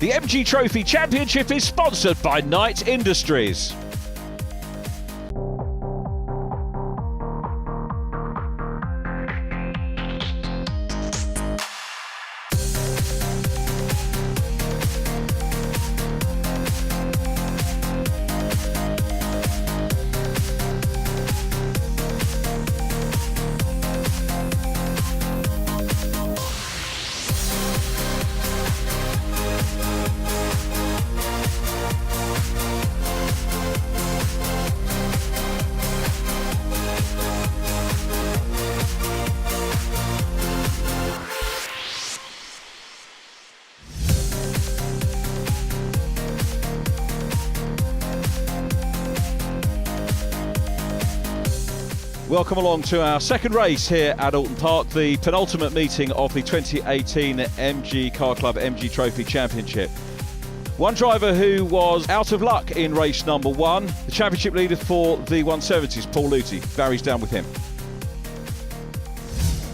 The MG Trophy Championship is sponsored by Knight Industries. Welcome along to our second race here at Oulton Park, the penultimate meeting of the 2018 MG Car Club MG Trophy Championship. One driver who was out of luck in race number one, the championship leader for the 170s, Paul Oulton. Barry's down with him.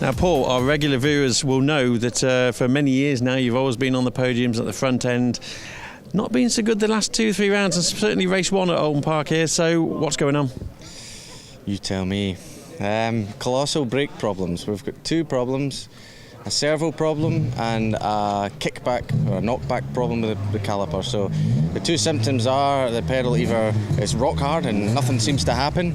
Now, Paul, our regular viewers will know that for many years now you've always been on the podiums at the front end. Not been so good the last 2-3 rounds, and certainly race one at Oulton Park here, so what's going on? You tell me. Colossal brake problems. We've got two problems, a servo problem and a kickback or a knockback problem with the caliper. So the two symptoms are the pedal either is rock hard and nothing seems to happen,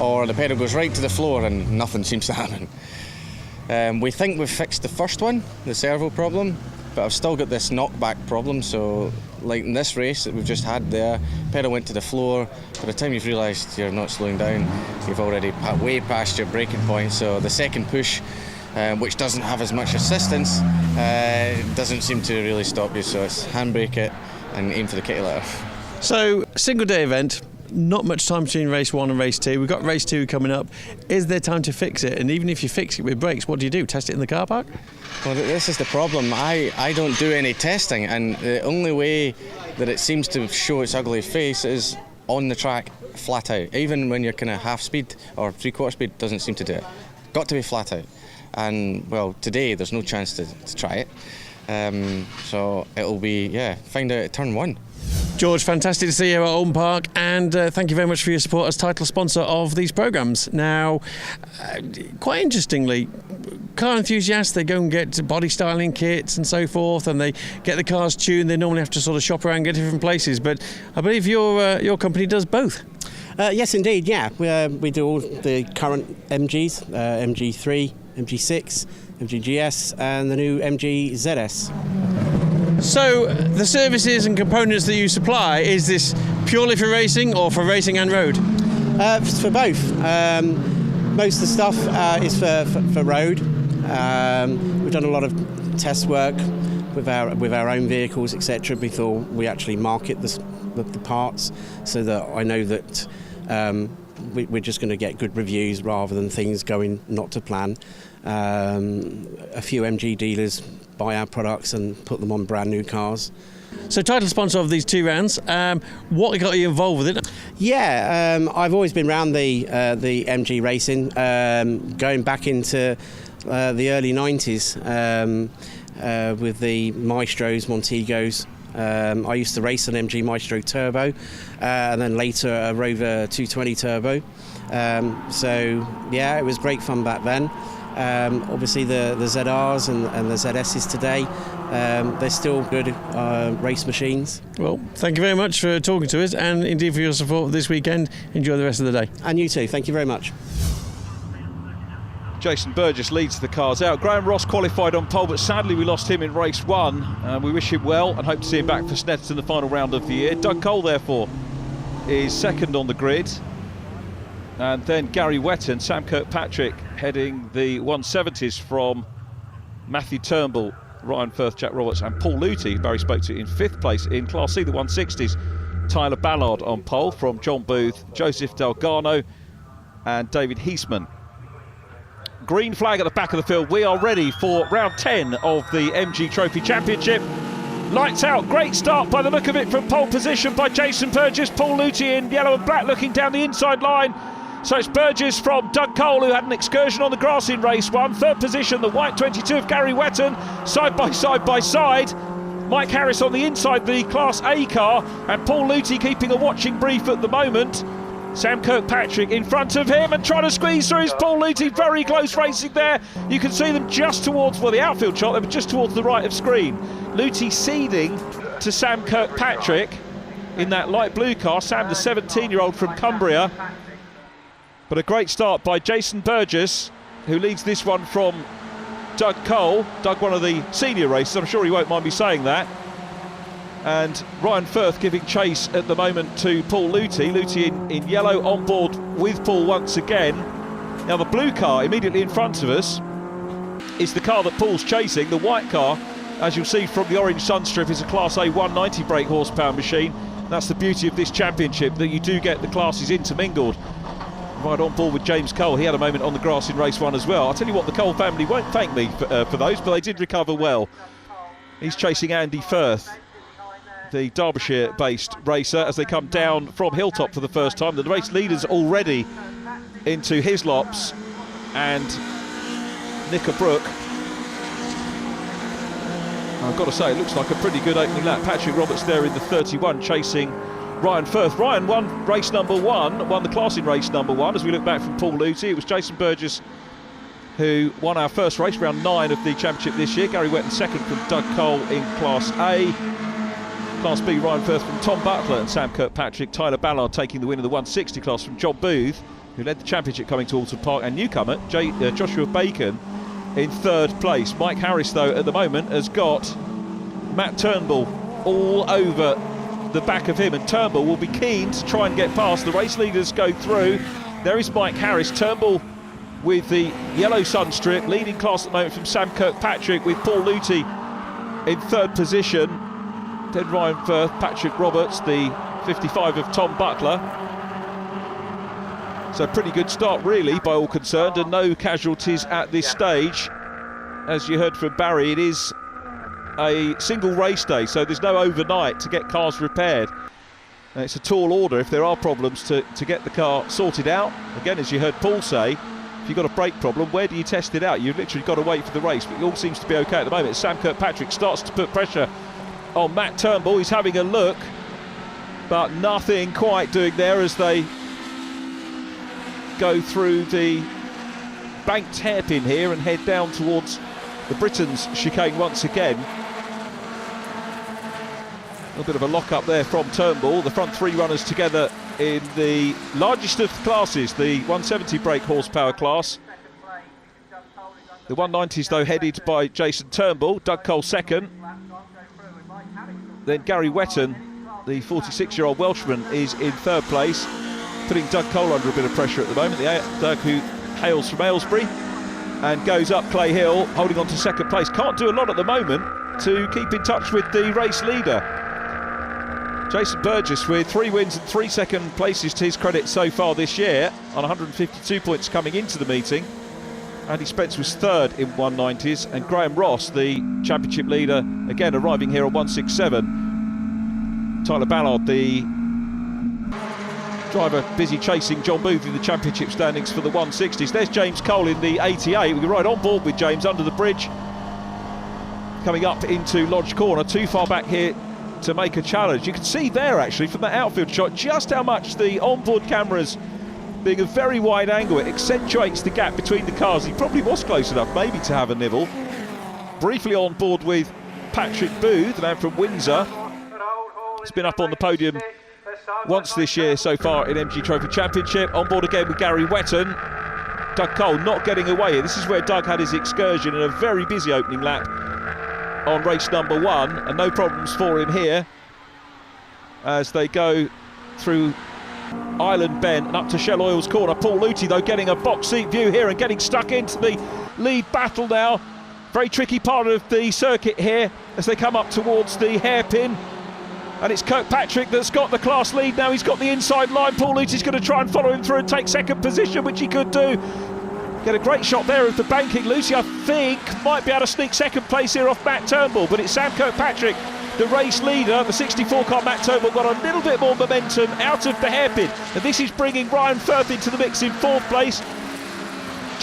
or the pedal goes right to the floor and nothing seems to happen. We think we've fixed the first one, the servo problem, but I've still got this knockback problem. So like in this race that we've just had there, pedal went to the floor. By the time you've realised you're not slowing down, you've already way past your braking point. So the second push, which doesn't have as much assistance, doesn't seem to really stop you. So it's handbrake it and aim for the kitty litter. So Single day event, not much time between race one and race two. We've got race two coming up. Is there time to fix it? And even if you fix it with brakes, what do? Test it in the car park? Well, this is the problem. I don't do any testing, and the only way that it seems to show its ugly face is on the track, flat out. Even when you're kind of half speed or three-quarter speed, doesn't seem to do it. Got to be flat out. And well, today there's no chance to try it. So it'll be, find out at turn one. George, fantastic to see you at Oulton Park, and thank you very much for your support as title sponsor of these programmes. Now, quite interestingly, car enthusiasts, they go and get body styling kits and so forth, and they get the cars tuned. They normally have to sort of shop around and get different places, but I believe your company does both. Yes, indeed, yeah. We do all the current MGs, MG3, MG6, MG GS, and the new MG ZS. So, the services and components that you supply, is this purely for racing or for racing and road? For both. Most of the stuff is for road. We've done a lot of test work with our own vehicles, etc. before we actually market the parts, so that I know that we're just going to get good reviews rather than things going not to plan. A few MG dealers buy our products and put them on brand new cars. So, title sponsor of these two rounds, what got you involved with it? Yeah, I've always been around the MG racing, going back into the early 90s with the Maestros, Montegos. I used to race an MG Maestro Turbo, and then later a Rover 220 Turbo. So yeah, it was great fun back then. Obviously the ZRs and the ZSs today, they're still good race machines. Well, thank you very much for talking to us, and indeed for your support this weekend. Enjoy the rest of the day. And you too, thank you very much. Jason Burgess leads the cars out. Graham Ross qualified on pole, but sadly we lost him in race one. We wish him well and hope to see him back for Snetterton in the final round of the year. Doug Cole, therefore, is second on the grid. And then Gary Wetton, Sam Kirkpatrick heading the 170s from Matthew Turnbull, Ryan Firth, Jack Roberts and Paul Oulton, Barry spoke to in fifth place. In Class C, the 160s, Tyler Ballard on pole from John Booth, Joseph Delgado and David Heisman. Green flag at the back of the field. We are ready for round 10 of the MG Trophy Championship. Lights out, great start by the look of it from pole position by Jason Burgess. Paul Oulton in yellow and black looking down the inside line. So it's Burgess from Doug Cole, who had an excursion on the grass in race one. Third position, the white 22 of Gary Wetton, side by side by side. Mike Harris on the inside, the Class A car, and Paul Luthi keeping a watching brief at the moment. Sam Kirkpatrick in front of him and trying to squeeze through is Paul Luthi. Very close racing there. You can see them just towards, well, the outfield shot, they were just towards the right of screen. Luthi ceding to Sam Kirkpatrick in that light blue car. Sam, the 17-year-old from Cumbria. But a great start by Jason Burgess, who leads this one from Doug Cole. Doug, one of the senior racers, I'm sure he won't mind me saying that. And Ryan Firth giving chase at the moment to Paul Luthi. Luthi in yellow on board with Paul once again. Now the blue car immediately in front of us is the car that Paul's chasing. The white car, as you'll see from the orange sunstrip, is a Class A 190 brake horsepower machine. That's the beauty of this championship, that you do get the classes intermingled. Right on board with James Cole. He had a moment on the grass in race 1 as well. I'll tell you what, the Cole family won't thank me for those, but they did recover well. He's chasing Andy Firth, the Derbyshire-based racer, as they come down from Hilltop for the first time. The race leader's already into Hislops and Knickerbrook. I've got to say, it looks like a pretty good opening lap. Patrick Roberts there in the 31 chasing Ryan Firth. Ryan won race number 1, won the class in race number 1. As we look back from Paul Luthi, it was Jason Burgess who won our first race, round 9 of the championship this year. Gary Wetton second from Doug Cole in Class A. Class B, Ryan Firth from Tom Butler and Sam Kirkpatrick. Tyler Ballard taking the win of the 160 class from John Booth, who led the championship coming to Oulton Park, and newcomer Joshua Bacon in 3rd place. Mike Harris, though, at the moment has got Matt Turnbull all over the back of him, and Turnbull will be keen to try and get past. The race leaders go through. There is Mike Harris. Turnbull with the yellow sunstrip, leading class at the moment from Sam Kirkpatrick, with Paul Luthi in 3rd position. Then Ryan Firth, Patrick Roberts, the 55 of Tom Butler. So pretty good start really by all concerned, and no casualties at this stage. As you heard from Barry, it is a single race day, so there's no overnight to get cars repaired. And it's a tall order if there are problems to get the car sorted out. Again, as you heard Paul say, if you've got a brake problem, where do you test it out? You've literally got to wait for the race, but it all seems to be okay at the moment. Sam Kirkpatrick starts to put pressure on Matt Turnbull. He's having a look, but nothing quite doing there as they go through the banked hairpin here and head down towards the Britain's chicane once again. A little bit of a lock-up there from Turnbull. The front 3 runners together in the largest of classes, the 170 brake horsepower class. The 190s, though, headed by Jason Turnbull. Doug Cole second. Then Gary Wetton, the 46-year-old Welshman, is in 3rd place, putting Doug Cole under a bit of pressure at the moment. Doug, who hails from Aylesbury and goes up Clay Hill, holding on to 2nd place. Can't do a lot at the moment to keep in touch with the race leader. Jason Burgess with 3 wins and 3 second places to his credit so far this year, on 152 points coming into the meeting. Andy Spence was 3rd in 190s, and Graham Ross, the championship leader, again arriving here on 167. Tyler Ballard, the driver, busy chasing John Booth in the championship standings for the 160s. There's James Cole in the 88. We can ride on board with James under the bridge, coming up into Lodge Corner, too far back here to make a challenge. You can see there actually from that outfield shot just how much the onboard cameras, being a very wide angle, it accentuates the gap between the cars. He probably was close enough maybe to have a nibble. Briefly on board with Patrick Booth, the man from Windsor. He's been up on the podium once this year so far in MG Trophy Championship. On board again with Gary Wetton. Doug Cole not getting away. This is where Doug had his excursion in a very busy opening lap on race number 1, and no problems for him here as they go through Island Bend and up to Shell Oil's corner. Paul Luthi, though, getting a box seat view here and getting stuck into the lead battle now. Very tricky part of the circuit here as they come up towards the hairpin. And it's Kirkpatrick that's got the class lead now. He's got the inside line. Paul Luthi's going to try and follow him through and take 2nd position, which he could do. Get a great shot there of the banking. Luthi, I think, might be able to sneak 2nd place here off Matt Turnbull, but it's Sam Kirkpatrick, the race leader. The 64 car Matt Turnbull got a little bit more momentum out of the hairpin, and this is bringing Ryan Firth into the mix in 4th place.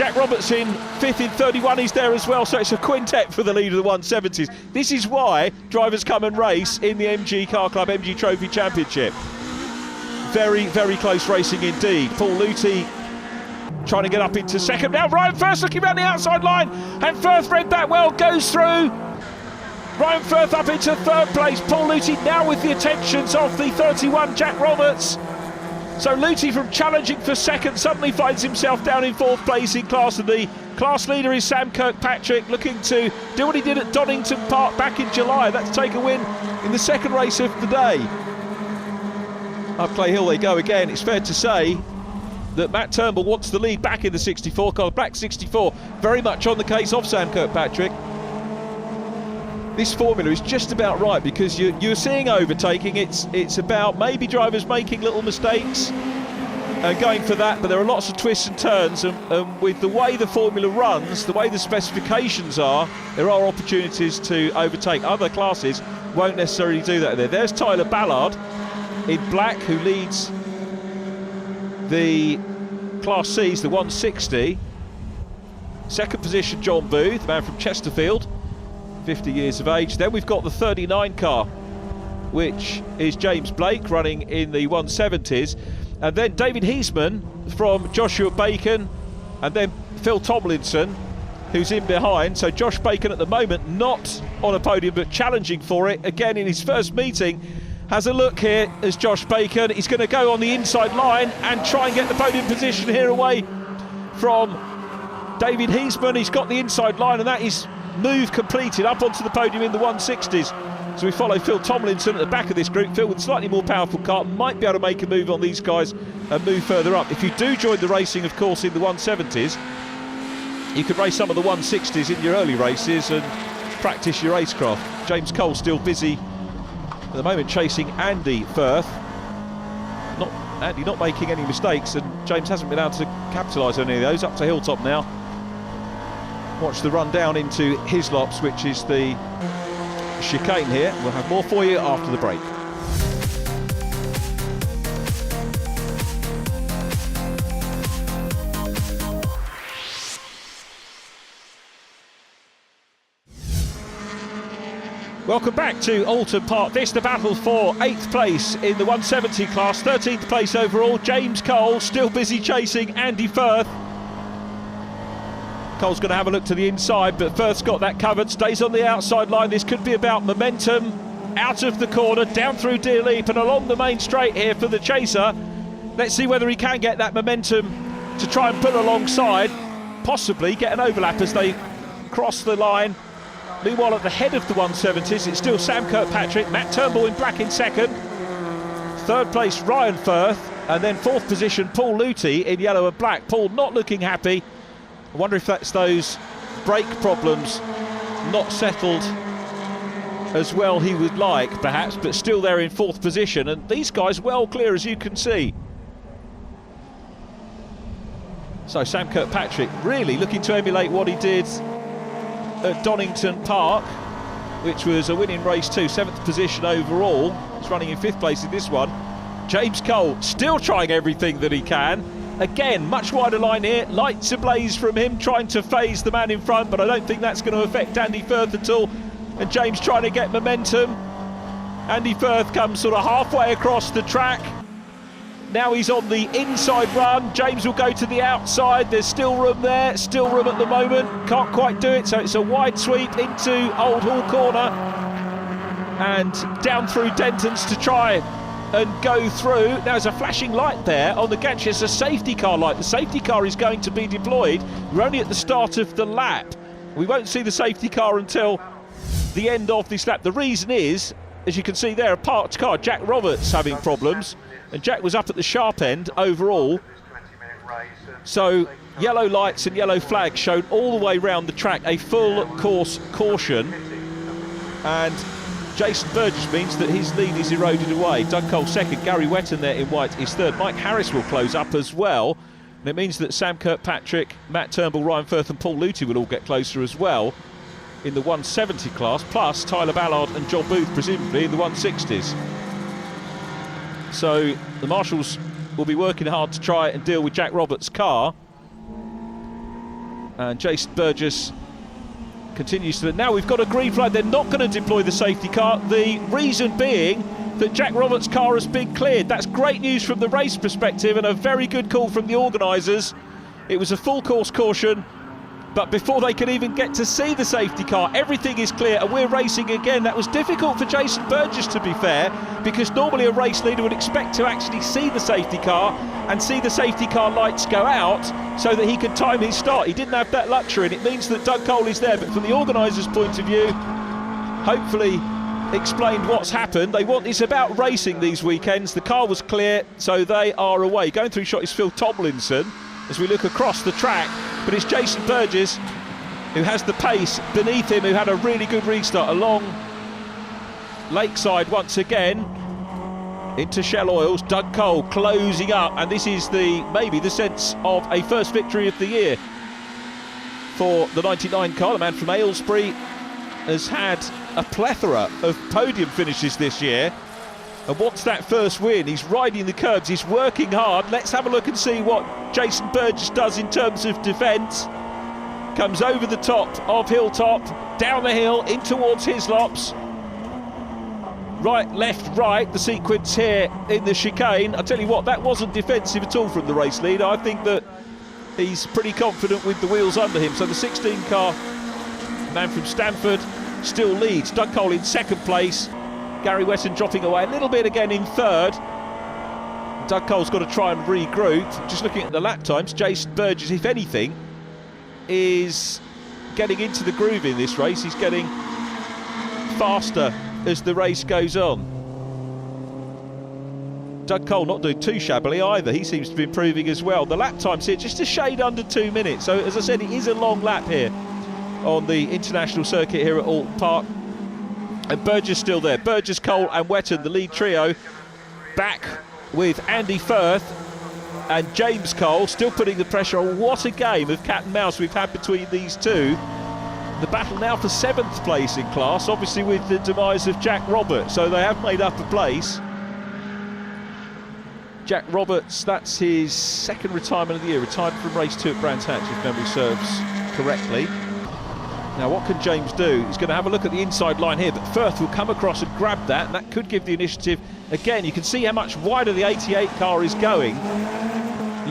Jack Roberts in 5th in 31, he's there as well, so it's a quintet for the lead of the 170s. This is why drivers come and race in the MG Car Club MG Trophy Championship. Very, very close racing indeed. Paul Luthi trying to get up into second. Now Ryan Firth looking around the outside line, and Firth read that well, goes through. Ryan Firth up into 3rd place. Paul Luthi now with the attentions of the 31 Jack Roberts. So Luthi, from challenging for second, suddenly finds himself down in 4th place in class, and the class leader is Sam Kirkpatrick, looking to do what he did at Donington Park back in July. That's take a win in the second race of the day. Up Clay Hill they go again. It's fair to say that Matt Turnbull wants the lead back in the 64 car. Black 64 very much on the case of Sam Kirkpatrick. This formula is just about right, because you're seeing overtaking. It's about maybe drivers making little mistakes and going for that, but there are lots of twists and turns, and with the way the formula runs, the way the specifications are, there are opportunities to overtake. Other classes won't necessarily do that. There's Tyler Ballard in black, who leads the Class C's, the 160. Second position, John Booth, the man from Chesterfield, 50 years of age. Then we've got the 39 car, which is James Blake running in the 170s. And then David Heisman from Joshua Bacon, and then Phil Tomlinson, who's in behind. So Josh Bacon at the moment not on a podium, but challenging for it. Again, in his first meeting, has a look here as Josh Bacon. He's going to go on the inside line and try and get the podium position here away from David Heisman. He's got the inside line, and that is move completed up onto the podium in the 160s. So we follow Phil Tomlinson at the back of this group. Phil with a slightly more powerful car might be able to make a move on these guys and move further up. If you do join the racing, of course, in the 170s, you could race some of the 160s in your early races and practice your racecraft. James Cole still busy at the moment chasing Andy Firth. Andy not making any mistakes, and James hasn't been able to capitalise on any of those. Up to Hilltop now. Watch the run down into Hislops, which is the chicane here. We'll have more for you after the break. Welcome back to Oulton Park. This the battle for 8th place in the 170 class, 13th place overall. James Cole still busy chasing Andy Firth. Cole's going to have a look to the inside, but Firth's got that covered, stays on the outside line. This could be about momentum. Out of the corner, down through Deer Leap and along the main straight here for the chaser. Let's see whether he can get that momentum to try and pull alongside, possibly get an overlap as they cross the line. Meanwhile, at the head of the 170s, it's still Sam Kirkpatrick, Matt Turnbull in black in second. 3rd place, Ryan Firth, and then 4th position, Paul Luthi in yellow and black. Paul not looking happy. I wonder if that's those brake problems not settled as well he would like, perhaps, but still there in 4th position. And these guys well clear, as you can see. So Sam Kirkpatrick really looking to emulate what he did at Donington Park, which was a winning race too, 7th position overall. He's running in 5th place in this one. James Cole still trying everything that he can. Again, much wider line here, lights ablaze from him, trying to phase the man in front, but I don't think that's going to affect Andy Firth at all. And James trying to get momentum. Andy Firth comes sort of halfway across the track. Now he's on the inside run. James will go to the outside. There's still room there, still room at the moment. Can't quite do it, so it's a wide sweep into Old Hall Corner and down through Denton's to try and go through. Now there's a flashing light there on the gantry. It's a safety car light. The safety car is going to be deployed. We're only at the start of the lap. We won't see the safety car until the end of this lap. The reason is, as you can see there, a parked car. Jack Roberts having problems, and Jack was up at the sharp end overall. So yellow lights and yellow flags showed all the way round the track, a full course caution, and Jason Burgess means that his lead is eroded away. Doug Cole second, Gary Wetton there in white is third. Mike Harris will close up as well, and it means that Sam Kirkpatrick, Matt Turnbull, Ryan Firth and Paul Luthi will all get closer as well in the 170 class, plus Tyler Ballard and John Booth presumably in the 160s. So the marshals will be working hard to try and deal with Jack Roberts' car. And Jason Burgess continues to... Now we've got a green flag. They're not going to deploy the safety car. The reason being that Jack Roberts' car has been cleared. That's great news from the race perspective and a very good call from the organisers. It was a full course caution, but before they could even get to see the safety car, everything is clear and we're racing again. That was difficult for Jason Burgess, to be fair, because normally a race leader would expect to actually see the safety car and see the safety car lights go out so that he could time his start. He didn't have that luxury, and it means that Doug Cole is there. But from the organisers' point of view, hopefully explained what's happened. It's about racing these weekends. The car was clear, so they are away. Going through shot is Phil Tomlinson as we look across the track, but it's Jason Burgess who has the pace beneath him, who had a really good restart along Lakeside once again into Shell Oils. Doug Cole closing up, and this is maybe the sense of a first victory of the year for the 99 car. The man from Aylesbury has had a plethora of podium finishes this year and wants that first win. He's riding the curbs, he's working hard. Let's have a look and see what Jason Burgess does in terms of defence. Comes over the top of Hilltop, down the hill, in towards Hislops. Right, left, right, the sequence here in the chicane. I tell you what, that wasn't defensive at all from the race leader. I think that he's pretty confident with the wheels under him. So the 16 car, man from Stamford, still leads. Doug Cole in second place. Gary Wetton dropping away a little bit again in third. Doug Cole's got to try and regroup. Just looking at the lap times, Jason Burgess, if anything, is getting into the groove in this race. He's getting faster as the race goes on. Doug Cole not doing too shabbily either. He seems to be improving as well. The lap times here just a shade under 2 minutes. So as I said, it is a long lap here on the international circuit here at Oulton Park. And Burgess still there. Burgess, Cole and Wetton, the lead trio, back with Andy Firth and James Cole, still putting the pressure on. What a game of cat and mouse we've had between these two. The battle now for 7th place in class, obviously with the demise of Jack Roberts, so they have made up a place. Jack Roberts, that's his second retirement of the year, retired from race 2 at Brands Hatch, if memory serves correctly. Now what can James do? He's going to have a look at the inside line here, but Firth will come across and grab that, and that could give the initiative. Again, you can see how much wider the 88 car is going.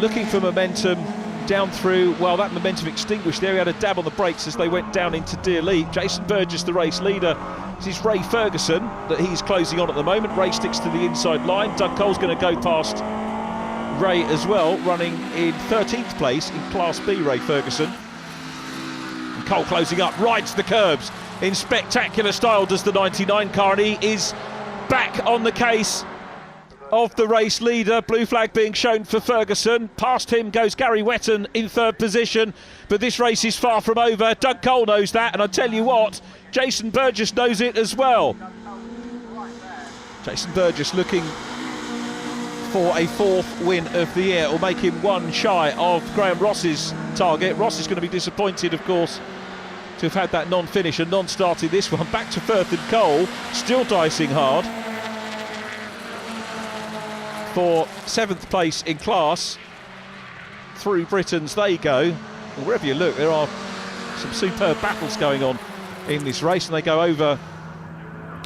Looking for momentum down through, well, that momentum extinguished there. He had a dab on the brakes as they went down into Deer Leap. Jason Burgess, the race leader. This is Ray Ferguson that he's closing on at the moment. Ray sticks to the inside line. Doug Cole's going to go past Ray as well, running in 13th place in Class B, Ray Ferguson. And Cole closing up, rides the curbs in spectacular style, does the 99 car, and he is back on the case of the race leader. Blue flag being shown for Ferguson. Past him goes Gary Wetton in third position, but this race is far from over. Doug Cole knows that, and I tell you what, Jason Burgess knows it as well. Jason Burgess looking for a 4th win of the year, or make him one shy of Graham Ross's target. Ross is going to be disappointed, of course, to have had that non-finish and non-start in this one. Back to Firth and Cole, still dicing hard for 7th place in class. Through Britons they go. Wherever you look, there are some superb battles going on in this race, and they go over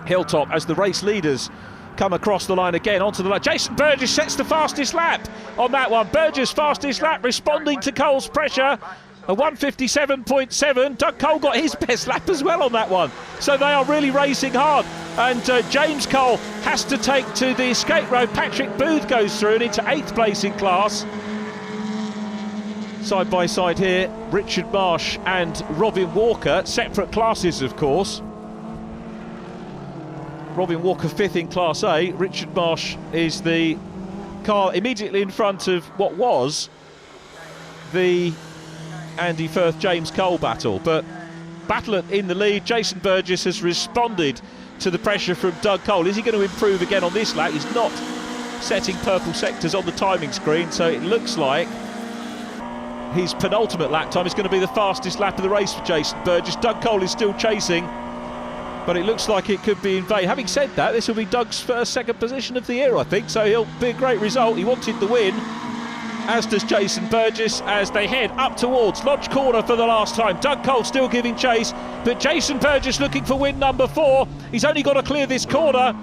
Hilltop as the race leaders come across the line again onto the line. Jason Burgess sets the fastest lap on that one. Burgess fastest lap, responding to Cole's pressure. A 1:57.7. Doug Cole got his best lap as well on that one. So they are really racing hard. And James Cole has to take to the escape road. Patrick Booth goes through and into 8th place in class. Side by side here, Richard Marsh and Robin Walker, separate classes of course. Robin Walker 5th in Class A. Richard Marsh is the car immediately in front of what was the Andy Firth James Cole battle, but battle in the lead. Jason Burgess has responded to the pressure from Doug Cole. Is he going to improve again on this lap? He's not setting purple sectors on the timing screen, so it looks like his penultimate lap time is going to be the fastest lap of the race for Jason Burgess. Doug Cole is still chasing, but it looks like it could be in vain. Having said that, this will be Doug's first second position of the year, I think, so he'll be a great result. He wanted the win, as does Jason Burgess, as they head up towards Lodge Corner for the last time. Doug Cole still giving chase, but Jason Burgess looking for win number 4. He's only got to clear this corner.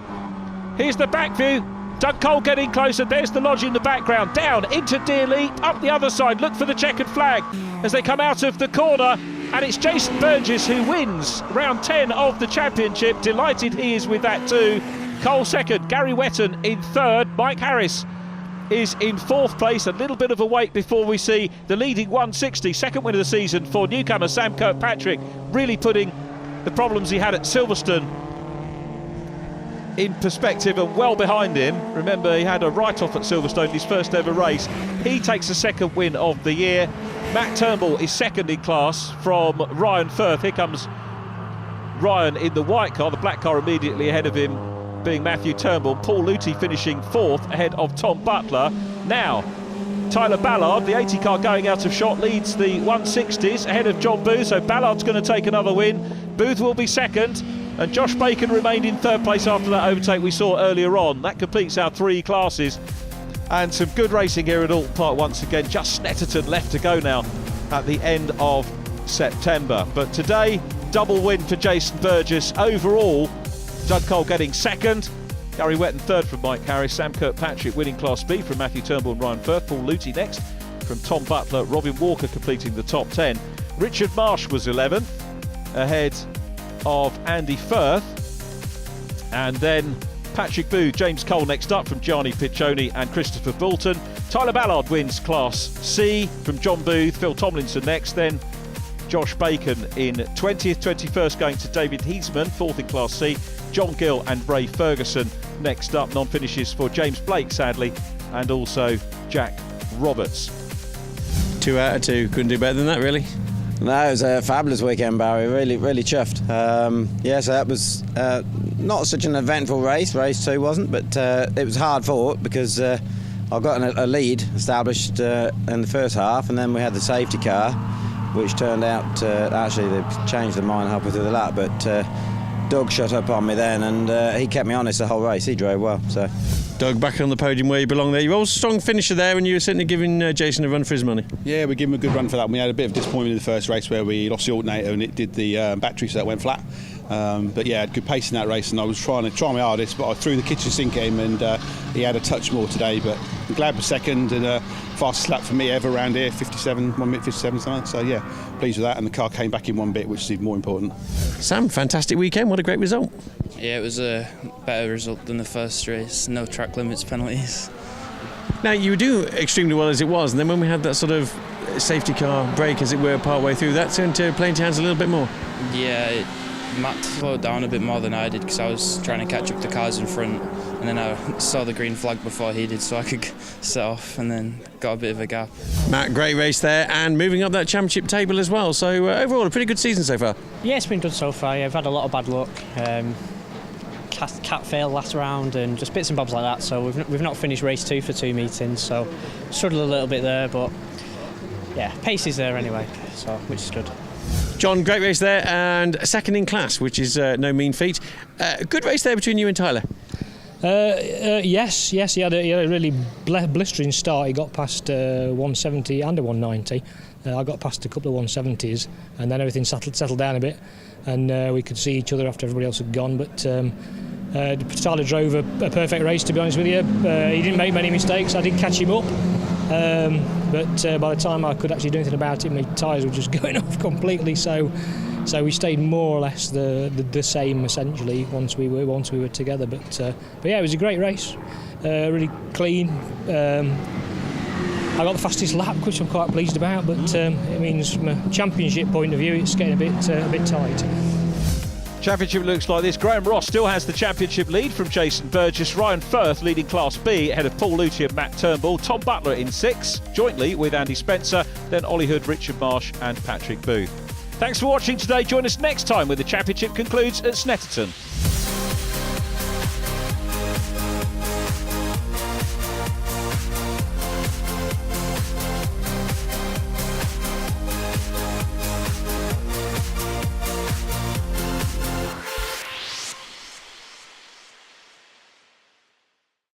Here's the back view. Doug Cole getting closer. There's the Lodge in the background. Down into Deer Leap, up the other side. Look for the checkered flag as they come out of the corner. And it's Jason Burgess who wins round 10 of the championship. Delighted he is with that too. Cole second, Gary Wetton in third. Mike Harris is in 4th place. A little bit of a wait before we see the leading 160, second win of the season for newcomer Sam Kirkpatrick, really putting the problems he had at Silverstone in perspective and well behind him. Remember, he had a write-off at Silverstone in his first ever race. He takes the second win of the year. Matt Turnbull is second in class from Ryan Firth. Here comes Ryan in the white car, the black car immediately ahead of him being Matthew Turnbull. Paul Luthi finishing 4th ahead of Tom Butler. Now Tyler Ballard, the 80 car going out of shot, leads the 160s ahead of John Booth, so Ballard's going to take another win. Booth will be second, and Josh Bacon remained in 3rd place after that overtake we saw earlier on. That completes our 3 classes, and some good racing here at Oulton Park once again. Just Snetterton left to go now at the end of September, but today double win for Jason Burgess. Overall, Doug Cole getting second, Gary Wetton third from Mike Harris, Sam Kirkpatrick winning Class B from Matthew Turnbull and Ryan Firth, Paul Luthi next from Tom Butler, Robin Walker completing the top 10. Richard Marsh was 11th ahead of Andy Firth, and then Patrick Booth, James Cole next up from Gianni Piccioni and Christopher Boulton. Tyler Ballard wins Class C from John Booth, Phil Tomlinson next, then Josh Bacon in 20th, 21st going to David Heisman, 4th in Class C. John Gill and Ray Ferguson next up. Non-finishes for James Blake, sadly, and also Jack Roberts. 2 out of 2. Couldn't do better than that, really. No, it was a fabulous weekend, Barry. Really chuffed. So that was not such an eventful race. Race 2 wasn't, but it was hard fought because I got a lead established in the first half, and then we had the safety car, which turned out actually they changed their mind halfway through the lap, but Doug shut up on me then, and he kept me honest the whole race. He drove well. So Doug, back on the podium where you belong there. You were also a strong finisher there, and you were certainly giving Jason a run for his money. Yeah, we gave him a good run for that. We had a bit of disappointment in the first race where we lost the alternator and it did the battery, so that went flat. But yeah, had good pace in that race, and I was trying my hardest, but I threw the kitchen sink at him, and he had a touch more today. But I'm glad we're second, and fastest lap for me ever around here, 1 minute 57 something. So yeah, pleased with that, and the car came back in 1 bit, which is even more important. Sam, fantastic weekend. What a great result. Yeah, it was a better result than the first race. No track limits penalties. Now, you were doing extremely well as it was, and then when we had that sort of safety car break, as it were, part way through, that turned to play into hands a little bit more. Yeah, Matt slowed down a bit more than I did because I was trying to catch up the cars in front, and then I saw the green flag before he did, so I could set off and then got a bit of a gap. Matt, great race there, and moving up that championship table as well, so overall a pretty good season so far. Yeah, it's been good so far. Yeah, I've had a lot of bad luck. Cat failed last round and just bits and bobs like that, so we've not finished race 2 for 2 meetings, so struggled a little bit there, but yeah, pace is there anyway, so which is good. John, great race there, and second in class, which is no mean feat. Good race there between you and Tyler. Yes, he had a really blistering start. He got past 170 and a 190. I got past a couple of 170s, and then everything settled down a bit, and we could see each other after everybody else had gone. But Tyler drove a perfect race, to be honest with you. He didn't make many mistakes. I did catch him up, but by the time I could actually do anything about it, my tyres were just going off completely. So we stayed more or less the same essentially once we were together. But yeah, it was a great race, really clean. I got the fastest lap, which I'm quite pleased about. But it means from a championship point of view, it's getting a bit tight. Championship looks like this. Graham Ross still has the championship lead from Jason Burgess. Ryan Firth leading Class B ahead of Paul Luthi and Matt Turnbull. Tom Butler in 6th, jointly with Andy Spencer. Then Ollie Hood, Richard Marsh and Patrick Booth. Thanks for watching today. Join us next time when the championship concludes at Snetterton.